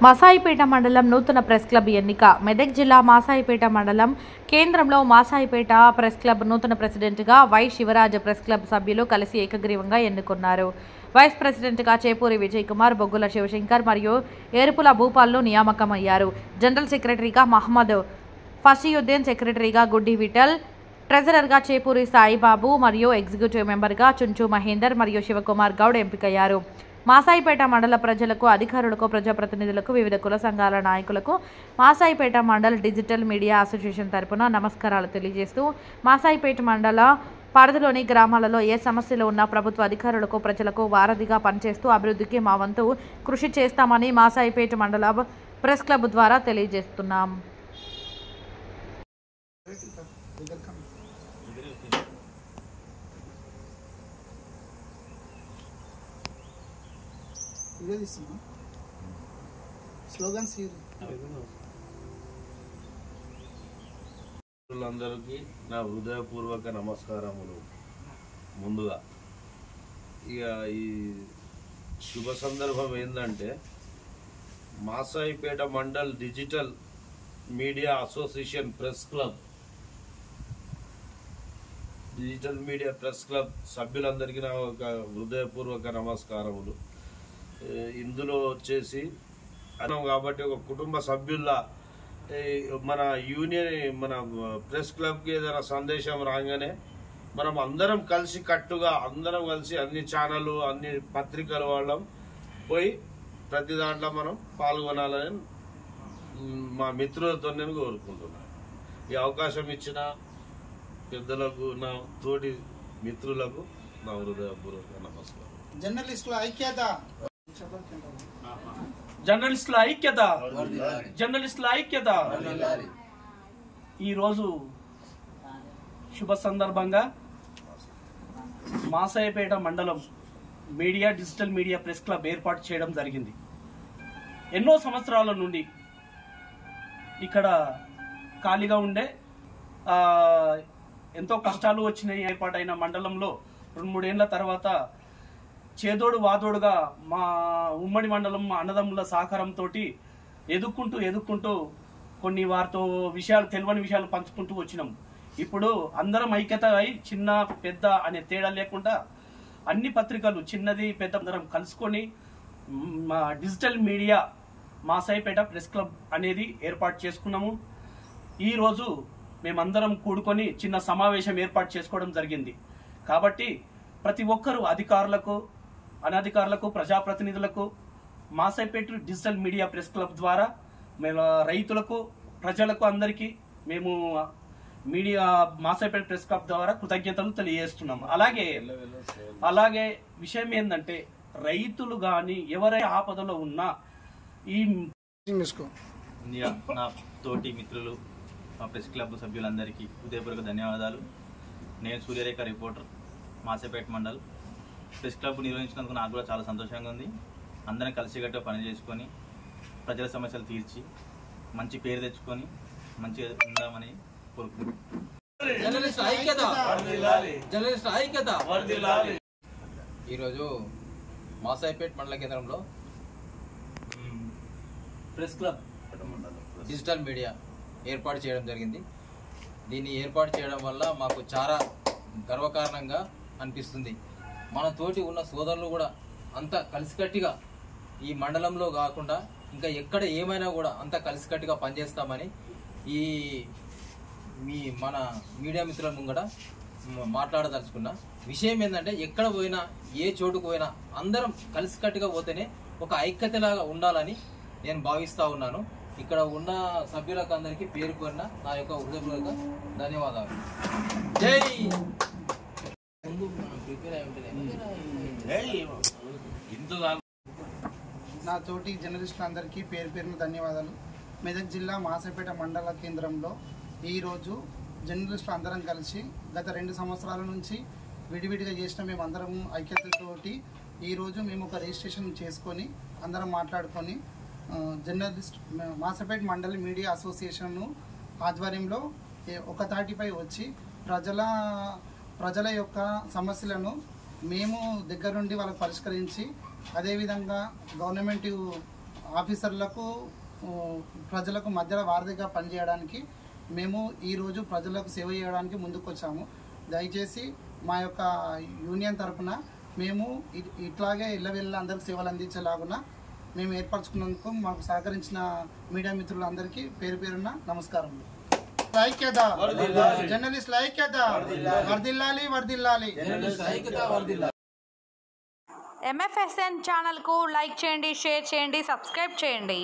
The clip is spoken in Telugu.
మాసాయిపేట మండలం నూతన ప్రెస్ క్లబ్ ఎన్నిక. మెదక్ జిల్లా మాసాయిపేట మండలం కేంద్రంలో మాసాయిపేట ప్రెస్ క్లబ్ నూతన ప్రెసిడెంట్గా వై శివరాజ్ ప్రెస్ క్లబ్ సభ్యులు కలిసి ఏకగ్రీవంగా ఎన్నుకున్నారు. వైస్ ప్రెసిడెంట్గా చేపూరి విజయ్ కుమార్, బొగ్గుల శివశంకర్ మరియు ఏరుపుల భూపాల్లు నియామకమయ్యారు. జనరల్ సెక్రటరీగా మహమ్మద్ ఫషీయుద్దీన్, సెక్రటరీగా గుడ్డి విఠల్, ట్రెజరర్గా చేపూరి సాయిబాబు మరియు ఎగ్జిక్యూటివ్ మెంబర్గా చుంచు మహేందర్ మరియు శివకుమార్ గౌడ్ ఎంపికయ్యారు. మాసాయిపేట మండల ప్రజలకు, అధికారులకు, ప్రజాప్రతినిధులకు, వివిధ కుల సంఘాల నాయకులకు Masaipet mandal digital media association తరపున నమస్కారాలు తెలియజేస్తూ, మాసాయిపేట మండల పరిధిలోని గ్రామాలలో ఏ సమస్యలు ఉన్నా ప్రభుత్వ అధికారులకు, ప్రజలకు వారధిగా పనిచేస్తూ అభివృద్ధికి మా వంతు కృషి చేస్తామని మాసాయిపేట మండల ప్రెస్ క్లబ్ ద్వారా తెలియజేస్తున్నాం. అందరికీ నా హృదయపూర్వక నమస్కారములు. ముందుగా ఇక ఈ శుభ సందర్భం ఏంటంటే, Masaipet mandal digital media association press club, digital media press club సభ్యులందరికీ నా ఒక హృదయపూర్వక నమస్కారములు. ఇందులో వచ్చేసి కాబట్టి ఒక కుటుంబ సభ్యుల్లా మన యూనియన్, మన ప్రెస్ క్లబ్కి ఏదైనా సందేశం రాగానే మనం అందరం కలిసి కట్టుగా అందరం కలిసి అన్ని ఛానళ్ళు, అన్ని పత్రికల వాళ్ళం పోయి ప్రతి దాంట్లో మనం పాల్గొనాలని మా మిత్రులతో నేను కోరుకుంటున్నాను. ఈ అవకాశం ఇచ్చిన పెద్దలకు, నా తోటి మిత్రులకు నా హృదయపూర్వక నమస్కారం. జర్నలిస్టుల ఐక్యత, జర్నలిస్టుల ఐక్యత, జర్నలిస్టుల ఐక్యత. ఈరోజు శుభ సందర్భంగా మాసాయిపేట మండలం media digital media press club ఏర్పాటు చేయడం జరిగింది. ఎన్నో సంవత్సరాల నుండి ఇక్కడ ఖాళీగా ఉండే, ఎంతో కష్టాలు వచ్చినాయి. ఏర్పాటైన మండలంలో 2-3 ఏళ్ల తర్వాత చేదోడు వాదోడుగా మా ఉమ్మడి మండలం అన్నదమ్ముల సహకారంతో ఎదుక్కుంటూ కొన్ని వారితో తెలియని విషయాలు పంచుకుంటూ వచ్చినాం. ఇప్పుడు అందరం ఐక్యత అయి చిన్న పెద్ద అనే తేడా లేకుండా అన్ని పత్రికలు, చిన్నది పెద్ద, అందరం కలుసుకొని మా digital media Masaipet press club అనేది ఏర్పాటు చేసుకున్నాము. ఈరోజు మేమందరం కూడుకొని చిన్న సమావేశం ఏర్పాటు చేసుకోవడం జరిగింది. కాబట్టి ప్రతి ఒక్కరూ అధికారులకు, అనధికారులకు, ప్రజాప్రతినిధులకు Masaipet digital media press club ద్వారా మేము రైతులకు, ప్రజలకు అందరికీ మేము మీడియా మాసాయిపేట ప్రెస్ క్లబ్ ద్వారా కృతజ్ఞతలు తెలియజేస్తున్నాము. అలాగే విషయం ఏంటంటే, రైతులు కానీ ఎవరైనా ఆపదలో ఉన్నా ఈ నా తోటి మిత్రులు, మా ప్రెస్ క్లబ్ సభ్యులందరికీ హృదయపూర్వక ధన్యవాదాలు. నేను Suryarekha, reporter, Masaipeta mandal. Press club నిర్వహించినందుకు నాకు కూడా చాలా సంతోషంగా ఉంది. అందరం కలిసికట్టుగా పని చేసుకొని ప్రజల సమస్యలు తీర్చి మంచి పేరు తెచ్చుకొని మంచిగా ఉందామని కోరుకుంటున్నాను. ఈరోజు మాసాయిపేట మండల కేంద్రంలో ప్రెస్ క్లబ్ డిజిటల్ మీడియా ఏర్పాటు చేయడం జరిగింది. దీన్ని ఏర్పాటు చేయడం వల్ల మాకు చాలా గర్వకారణంగా అనిపిస్తుంది. మన తోటి ఉన్న సోదరులు కూడా అంత కలిసికట్టుగా ఈ మండలంలో కాకుండా ఇంకా ఎక్కడ ఏమైనా కూడా అంత కలిసికట్టుగా పనిచేస్తామని మన మీడియా మిత్రుల ముంగట మాట్లాడదలుచుకున్న విషయం ఏంటంటే, ఎక్కడ పోయినా ఏ చోటుకు పోయినా అందరం కలిసికట్టుగా పోతేనే ఒక ఐక్యతలాగా ఉండాలని నేను భావిస్తూ ఉన్నాను. ఇక్కడ ఉన్న సభ్యులకు అందరికీ పేరు కోరిన నా యొక్క హృదయపూర్వక ధన్యవాదాలు. జై నా తోటి జర్నలిస్టులందరికీ పేరు పేరున ధన్యవాదాలు. మెదక్ జిల్లా మాసాయిపేట మండల కేంద్రంలో ఈరోజు జర్నలిస్టులు అందరం కలిసి గత 2 సంవత్సరాల నుంచి విడివిడిగా చేసిన మేమందరం ఐక్యతతోటి ఈరోజు మేము ఒక రిజిస్ట్రేషన్ చేసుకొని అందరం మాట్లాడుకొని journalist Masaipet mandal media association ఆధ్వర్యంలో ఒక తాటిపై వచ్చి ప్రజల యొక్క సమస్యలను మేము దగ్గరుండి వాళ్ళకు పరిష్కరించి, అదేవిధంగా గవర్నమెంట్ ఆఫీసర్లకు ప్రజలకు మధ్యలో వారధిగా పనిచేయడానికి మేము ఈరోజు ప్రజలకు సేవ చేయడానికి ముందుకు వచ్చాము. దయచేసి మా యొక్క యూనియన్ తరఫున మేము ఇట్లాగే ఇళ్ళ అందరికి సేవలు అందించేలాగున మేము ఏర్పరచుకున్నందుకు మాకు సహకరించిన మీడియా మిత్రులందరికీ పేరు పేరున నమస్కారం. ఐక్యత, జర్నలిస్టుల ఐక్యత, వర్ధిల్లాలి వర్ధిల్లాలి. MFSN ఛానల్కు లైక్ చేయండి, షేర్ చేయండి, సబ్స్క్రైబ్ చేయండి.